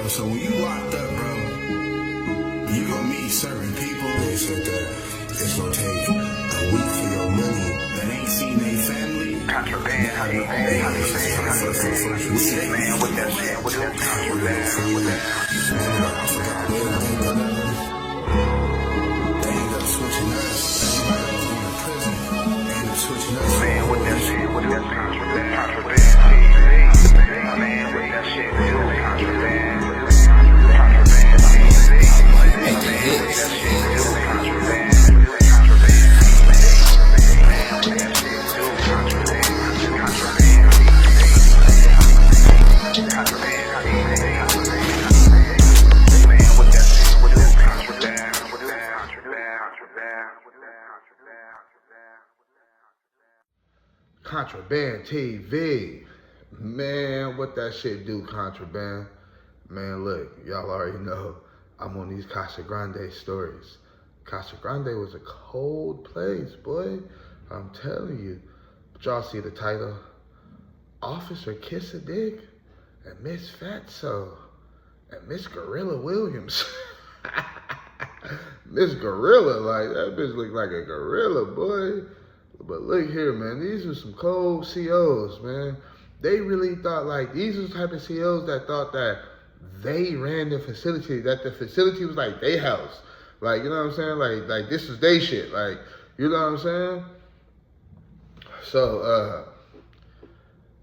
so when you locked up, bro, you gonna meet certain people. They said that it's gonna take a week for your money that ain't seen their family. Contraband, how you say it, man, with that shit, with that contraband, with that. I forgot when they ended up switching us. Everybody was going to prison. They ended up switching us. Man, with that shit, with that contraband, contraband, man, with that shit, with that contraband, contraband, Make the hits. Contraband TV. Man, what that shit do, Contraband? Man, look, y'all already know I'm on these Casa Grande stories. Casa Grande was a cold place, boy. I'm telling you. But y'all see the title? Officer Kiss a Dick and Miss Fatso and Miss Gorilla Williams. Miss Gorilla, like, that bitch look like a gorilla, boy. But look here, man, these are some cold COs, man. They really thought, like, these are the type of COs that thought that they ran the facility, that the facility was like their house. Like, you know what I'm saying? Like this is they shit. Like, you know what I'm saying? So,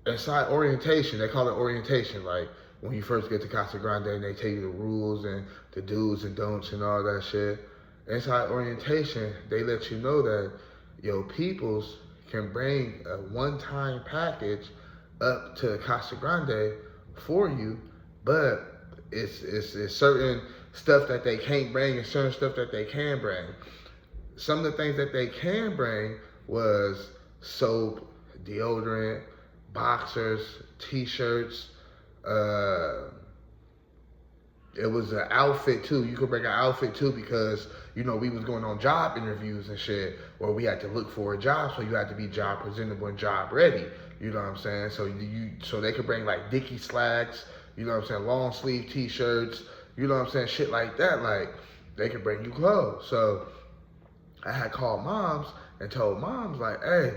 inside orientation, they call it orientation, like, when you first get to Casa Grande and they tell you the rules and the do's and don'ts and all that shit. Inside orientation, they let you know that your peoples can bring a one-time package up to Casa Grande for you, but it's certain stuff that they can't bring and certain stuff that they can bring. Some of the things that they can bring was soap, deodorant, boxers, t-shirts. It was an outfit too. You could bring an outfit too because, you know, we was going on job interviews and shit where we had to look for a job, so you had to be job presentable and job ready. You know what I'm saying? So they could bring like Dickie slacks, you know what I'm saying, long sleeve t-shirts, you know what I'm saying, shit like that. Like, they could bring you clothes. So I had called moms and told moms, like, hey,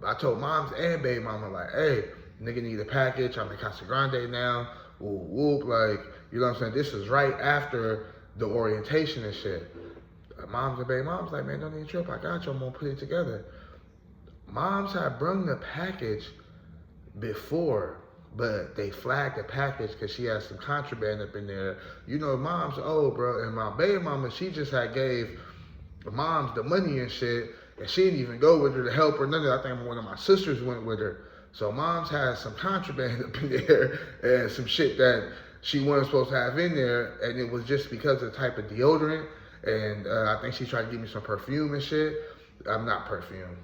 I told moms and baby mama, like, hey, nigga need a package. I'm in Casa Grande now. Whoop, whoop. Like, you know what I'm saying? This is right after the orientation and shit. Moms and baby moms like, man, don't need a trip. I got you. I'm going to put it together. Moms had brung the package before, but they flagged the package because she had some contraband up in there. You know, mom's old, bro. And my baby mama, she just had gave the moms the money and shit. And she didn't even go with her to help her. None of that. I think one of my sisters went with her. So mom's had some contraband up in there and some shit that she wasn't supposed to have in there. And it was just because of the type of deodorant. And I think she tried to give me some perfume and shit. Not perfume.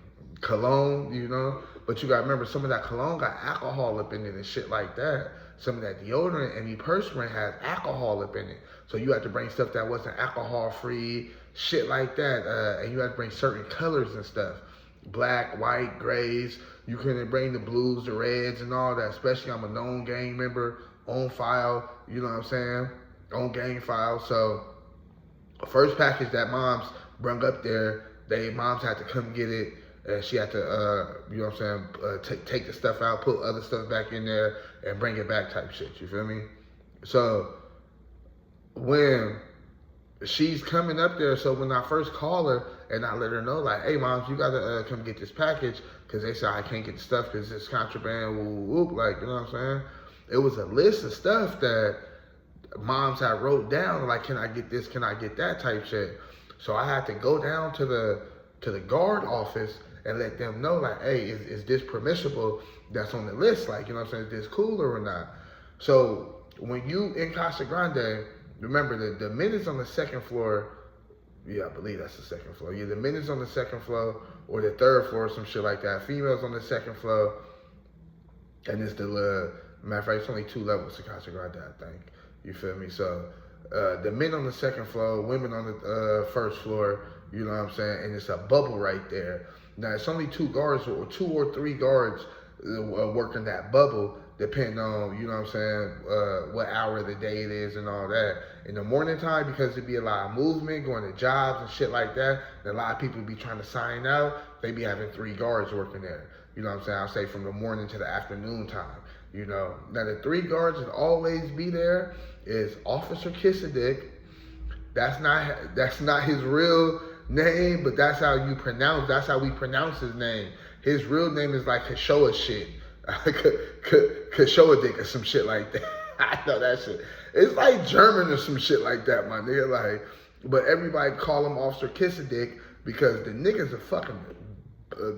Cologne, you know. But you got to remember, some of that cologne got alcohol up in it and shit like that. Some of that deodorant and perspirant has alcohol up in it. So you had to bring stuff that wasn't alcohol-free, shit like that. And you had to bring certain colors and stuff. Black, white, grays. You couldn't bring the blues, the reds, and all that. Especially I'm a known gang member, on file, you know what I'm saying? On gang file. So the first package that moms brung up there, moms had to come get it. And she had to, you know what I'm saying, take the stuff out, put other stuff back in there, and bring it back type shit, you feel me? So when she's coming up there, so when I first call her and I let her know, like, hey, moms, you got to come get this package because they said I can't get the stuff because it's contraband, whoop, whoop, like, you know what I'm saying? It was a list of stuff that moms had wrote down, like, can I get this, can I get that type shit? So I had to go down to the guard office and let them know, like, hey, is this permissible that's on the list? Like, you know what I'm saying, is this cooler or not? So when you in Casa Grande, remember the men is on the second floor. Yeah, I believe that's the second floor. Yeah, the men is on the second floor or the third floor or some shit like that. Females on the second floor. And it's matter of fact, it's only 2 levels to Casa Grande, I think. You feel me? So the men on the second floor, women on the first floor, you know what I'm saying? And it's a bubble right there. Now, it's only 2 guards or 2 or 3 guards working that bubble, depending on, you know what I'm saying, what hour of the day it is and all that. In the morning time, because there'd be a lot of movement, going to jobs and shit like that, and a lot of people be trying to sign out, they be having 3 guards working there. You know what I'm saying? I'll say from the morning to the afternoon time. You know, now the 3 guards that always be there is Officer Kiss-a-Dick. That's not his real name, but that's how we pronounce his name. His real name is like Kashoa shit. Kashoa Dick or some shit like that. I know that shit. It's like German or some shit like that, my nigga. Like, but everybody call him Officer Kiss-a-Dick because the nigga's a fucking,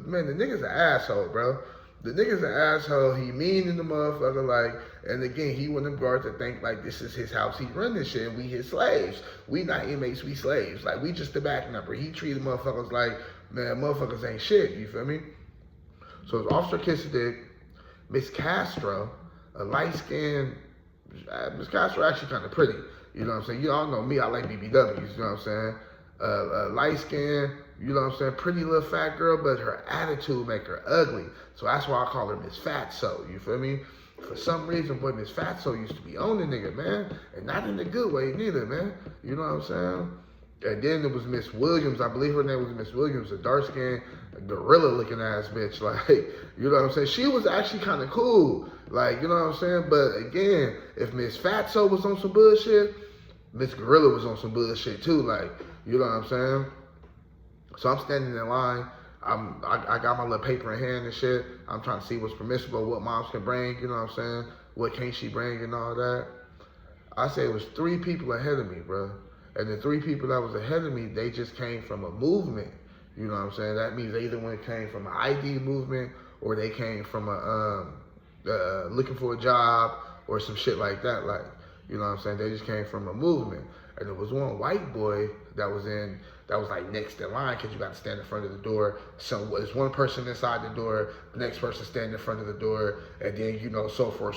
man, the nigga's an asshole, bro. The nigga's an asshole. He mean in the motherfucker, like, and again, he one of them guards that think like this is his house. He run this shit and we his slaves. We not inmates, we slaves. Like, we just the back number. He treated motherfuckers like, man, motherfuckers ain't shit, you feel me? So it's Officer Kiss-a-Dick, Miss Castro, a light-skinned, Miss Castro actually kind of pretty, you know what I'm saying? You all know me, I like BBWs, you know what I'm saying? Light-skinned, you know what I'm saying, pretty little fat girl, but her attitude make her ugly. So that's why I call her Miss Fatso, you feel me? For some reason, boy, Miss Fatso used to be on the nigga, man. And not in a good way neither, man. You know what I'm saying? And then there was Miss Williams. I believe her name was Miss Williams, a dark-skinned, gorilla-looking ass bitch. Like, you know what I'm saying? She was actually kind of cool. Like, you know what I'm saying? But again, if Miss Fatso was on some bullshit, Miss Gorilla was on some bullshit too. Like, you know what I'm saying? So I'm standing in line. I got my little paper in hand and shit. I'm trying to see what's permissible, what moms can bring, you know what I'm saying? What can't she bring and all that. I say it was 3 people ahead of me, bro. And the 3 people that was ahead of me, they just came from a movement. You know what I'm saying? That means they either one came from an ID movement or they came from a looking for a job or some shit like that. Like, you know what I'm saying? They just came from a movement. And there was one white boy that was like next in line because you got to stand in front of the door. So there's one person inside the door, the next person standing in front of the door, and then, you know, so on and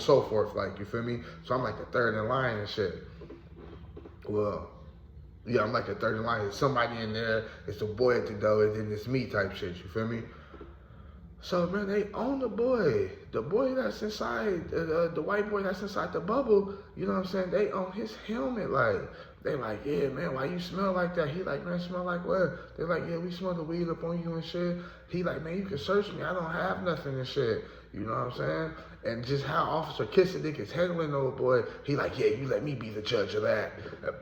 so forth. Like, you feel me? So I'm like the 3rd in line and shit. Well, yeah, I'm like the 3rd in line. There's somebody in there. It's the boy at the door, and then it's me type shit. You feel me? So, man, they own the boy. The boy that's inside, the white boy that's inside the bubble, you know what I'm saying? They own his helmet. Like, they like, yeah, man, why you smell like that? He like, man, smell like what? They like, yeah, we smell the weed up on you and shit. He like, man, you can search me. I don't have nothing and shit. You know what I'm saying? And just how Officer Kiss-a-Dick is handling the old boy, he like, yeah, you let me be the judge of that.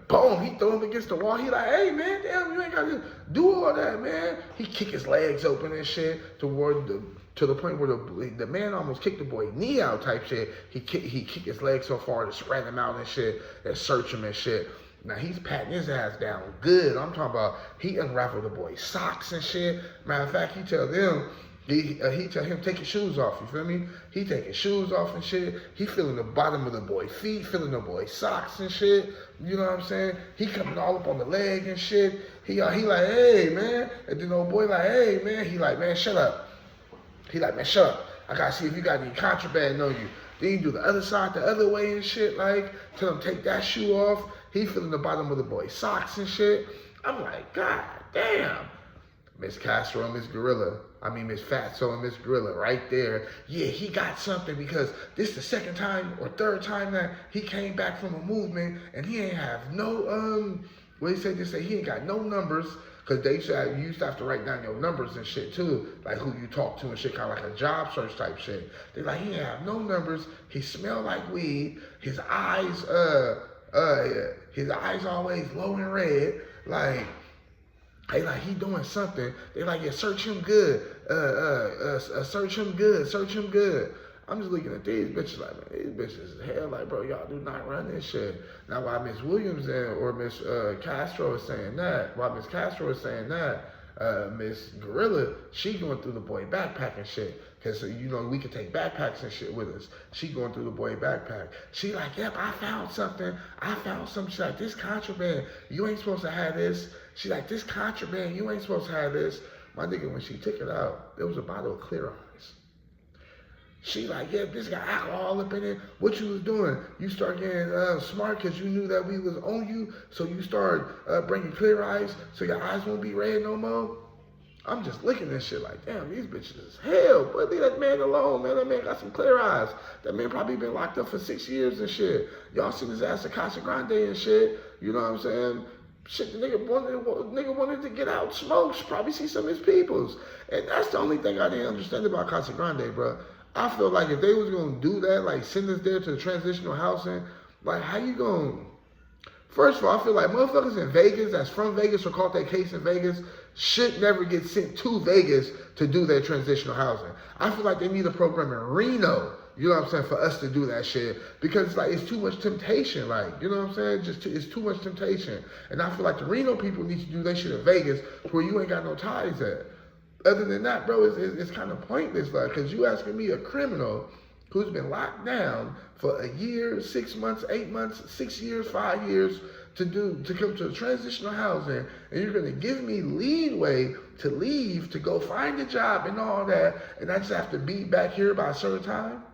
Boom, he throw him against the wall. He like, hey, man, damn, you ain't got to do all that, man. He kick his legs open and shit to the point where the man almost kicked the boy knee out type shit. He kicked his legs so far to spread him out and shit and search him and shit. Now he's patting his ass down good. I'm talking about he unraveled the boy's socks and shit. Matter of fact, he tell him take your shoes off, you feel me? He take his shoes off and shit. He feeling the bottom of the boy's feet, feeling the boy's socks and shit. You know what I'm saying? He coming all up on the leg and shit. He like, hey, man. And then the old boy like, hey, man. He like, man, shut up. He like, man, shut up. I gotta see if you got any contraband on you. Then you do the other side the other way and shit, like, tell him take that shoe off. He feeling the bottom of the boy's socks and shit. I'm like, God damn. Miss Castro and Miss Fatso and Miss Gorilla right there. Yeah, he got something because this is the 2nd time or 3rd time that he came back from a movement and he ain't have no, what he said, he ain't got no numbers because you used to have to write down your numbers and shit too, like who you talk to and shit, kind of like a job search type shit. They like, he ain't have no numbers. He smelled like weed. His eyes always low and red. Like, they like, he doing something. They like, yeah, search him good. Search him good. I'm just looking at these bitches like, man, these bitches is hell. Like, bro, y'all do not run this shit. Now, why Miss Williams or Miss Castro is saying that, Miss Gorilla, she going through the boy backpack and shit. Because, you know, we could take backpacks and shit with us. She going through the boy backpack. She like, yep, I found something. She like, this contraband. You ain't supposed to have this. She like, this contraband. You ain't supposed to have this. My nigga, when she took it out, there was a bottle of Clear Eyes. She like, yeah, this got alcohol up in it. What you was doing? You start getting smart because you knew that we was on you. So you start bringing Clear Eyes so your eyes won't be red no more. I'm just looking at shit like, damn, these bitches is hell. But leave that man alone, man. That man got some clear eyes. That man probably been locked up for 6 years and shit. Y'all seen his ass at Contraband and shit. You know what I'm saying? Shit, the nigga wanted to get out, smoke, probably see some of his peoples. And that's the only thing I didn't understand about Contraband, bro. I feel like if they was gonna do that, like send us there to the transitional housing, like how you gonna... First of all, I feel like motherfuckers in Vegas that's from Vegas or caught that case in Vegas should never get sent to Vegas to do their transitional housing. I feel like they need a program in Reno, you know what I'm saying, for us to do that shit. Because like it's too much temptation, like, you know what I'm saying? It's too much temptation. And I feel like the Reno people need to do that shit in Vegas where you ain't got no ties at. Other than that, bro, it's kind of pointless, like, because you asking me, a criminal who's been locked down for a year, 6 months, 8 months, 6 years, 5 years to come to transitional housing, and you're gonna give me leeway to leave, to go find a job and all that, and I just have to be back here by a certain time?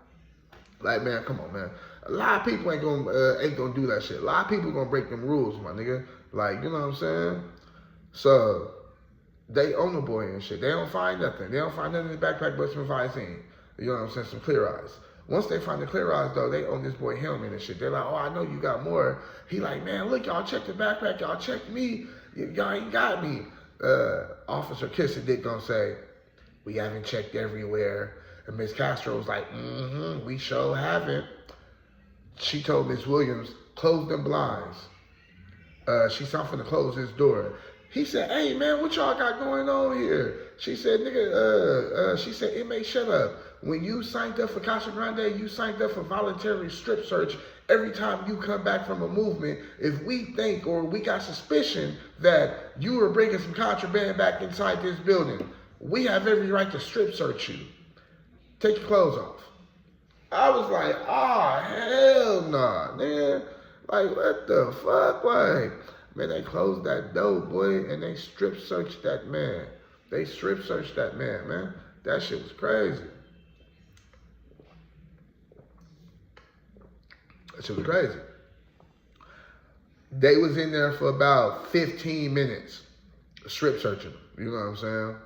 Like, man, come on, man. A lot of people ain't gonna do that shit. A lot of people gonna break them rules, my nigga. Like, you know what I'm saying? So they own the boy and shit. They don't find nothing. They don't find nothing in the backpack but some Visine. You know what I'm saying? Some clear eyes. Once they find the clear eyes, though, they own this boy helmet and shit. They're like, oh, I know you got more. He like, man, look, y'all check the backpack. Y'all check me. Y'all ain't got me. Officer Kissing Dick gonna say, we haven't checked everywhere. And Miss Castro was like, we sure haven't. She told Miss Williams, close them blinds. She saw finna close his door. He said, hey, man, what y'all got going on here? She said, nigga, she said, inmate, shut up. When you signed up for Casa Grande, you signed up for voluntary strip search. Every time you come back from a movement, if we think or we got suspicion that you were bringing some contraband back inside this building, we have every right to strip search you. Take your clothes off. I was like, oh, hell nah, man. Like, what the fuck? Like, man, they closed that door, boy, and they strip searched that man. They strip searched that man. That shit was crazy. That shit was crazy. They was in there for about 15 minutes, strip searching. You know what I'm saying?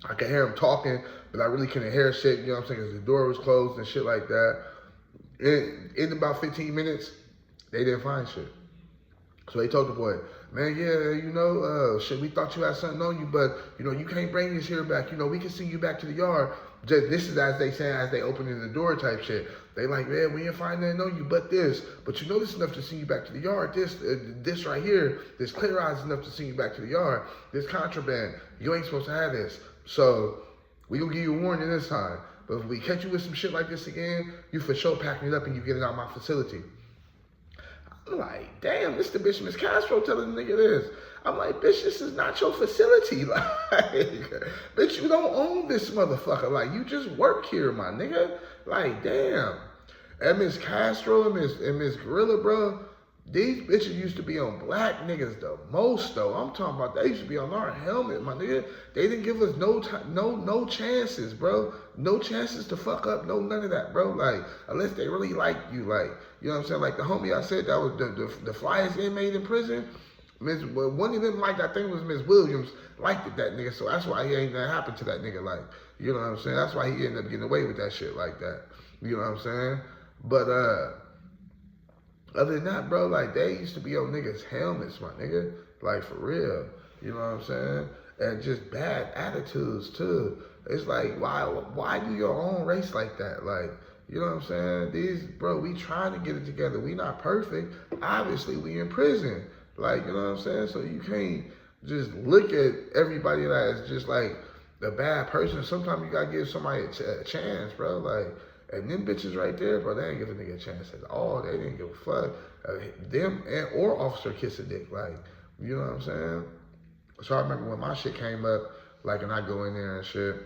I could hear them talking, but I really couldn't hear shit, you know what I'm saying, because the door was closed and shit like that. In about 15 minutes, they didn't find shit. So they told the boy, man, yeah, you know, shit, we thought you had something on you, but, you know, you can't bring this here back. You know, we can send you back to the yard. Just, this is as they saying, as they opening the door type shit. They like, man, we didn't find nothing on you but this. But you know this enough to send you back to the yard. This right here, this clear eyes is enough to send you back to the yard. This contraband, you ain't supposed to have this. So we gonna give you a warning this time. But if we catch you with some shit like this again, you for sure packing it up and you get it out of my facility. I'm like, damn, this the bitch Miss Castro telling the nigga this. I'm like, bitch, this is not your facility. Like, bitch, you don't own this motherfucker. Like, you just work here, my nigga. Like, damn. And Miss Castro and Miss Gorilla, bro, these bitches used to be on black niggas the most, though. I'm talking about they used to be on our helmet, my nigga. They didn't give us no chances, bro. No chances to fuck up, no none of that, bro. Like, unless they really like you, like, you know what I'm saying? Like the homie I said that was the flyest inmate in prison. One of them, like, I think it was Miss Williams, liked it, that nigga. So that's why he ain't nothing happened to that nigga. Like, you know what I'm saying? That's why he ended up getting away with that shit like that. You know what I'm saying? But other than that, bro, like, they used to be on niggas' helmets, my nigga. Like, for real. You know what I'm saying? And just bad attitudes, too. It's like, why do your own race like that? Like, you know what I'm saying? These, bro, we trying to get it together. We not perfect. Obviously, we in prison. Like, you know what I'm saying? So you can't just look at everybody as just like a bad person. Sometimes you gotta give somebody a chance, bro. Like, and them bitches right there, bro, they ain't give a nigga a chance at all. They didn't give a fuck. Them or Officer Kissing Dick. Like, you know what I'm saying? So I remember when my shit came up, like, and I go in there and shit,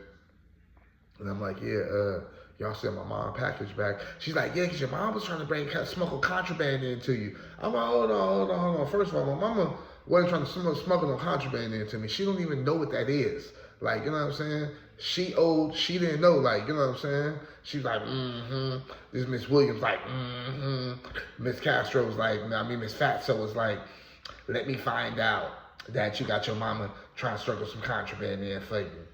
and I'm like, yeah, y'all sent my mom package back. She's like, yeah, because your mom was trying to bring smuggle contraband into you. I'm like, hold on. First of all, my mama wasn't trying to smuggle no contraband into me. She don't even know what that is. Like, you know what I'm saying? She old, she didn't know, like, you know what I'm saying? She's like, This Miss Williams like, Miss Castro was like, Miss Fatso was like, let me find out that you got your mama trying to struggle some contraband in for you.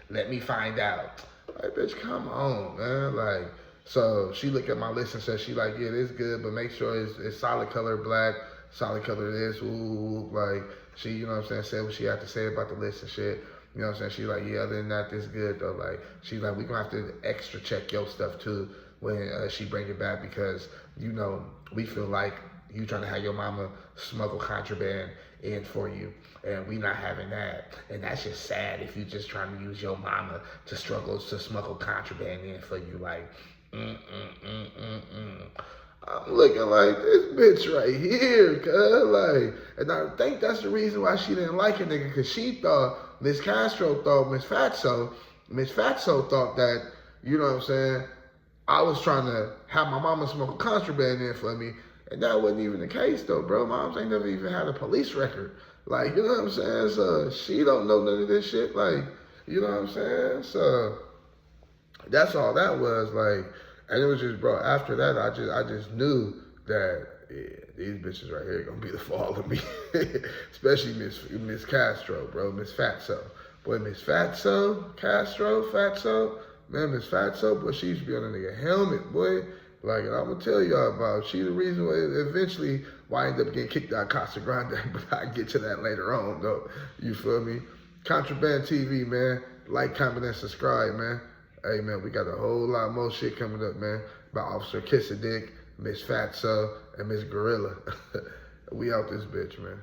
Let me find out. Like, bitch, come on, man. Like, so she looked at my list and said, she like, yeah, this good, but make sure it's solid color black, solid color this, ooh, like, she, you know what I'm saying, said what she had to say about the list and shit. You know what I'm saying? She like, yeah, other than that, this good, though. Like, she's like, we gonna have to extra check your stuff, too, when she bring it back, because, you know, we feel like you trying to have your mama smuggle contraband in for you, and we not having that. And that's just sad if you just trying to use your mama to smuggle contraband in for you. Like, I'm looking like this bitch right here, cuz, like, and I think that's the reason why she didn't like a nigga, because she thought, Miss Castro thought, Miss Fatso thought that, you know what I'm saying, I was trying to have my mama smoke contraband in for me, and that wasn't even the case, though, bro. Moms ain't never even had a police record. Like, you know what I'm saying? So she don't know none of this shit. Like, you know what I'm saying? So that's all that was. Like, and it was just, bro, after that, I just knew that, yeah, these bitches right here gonna be the fall of me. Especially Miss Castro, bro. Miss Fatso. Boy, Miss Fatso, man, Miss Fatso, boy, she used to be on a nigga helmet, boy. Like, and I'm gonna tell y'all about, she the reason why eventually why I ended up getting kicked out of Casa Grande, but I'll get to that later on, though. You feel me? Contraband TV, man. Like, comment, and subscribe, man. Hey, man, we got a whole lot more shit coming up, man. About Officer Kiss a Dick, Miss Fatso, and Miss Gorilla. We out this bitch, man.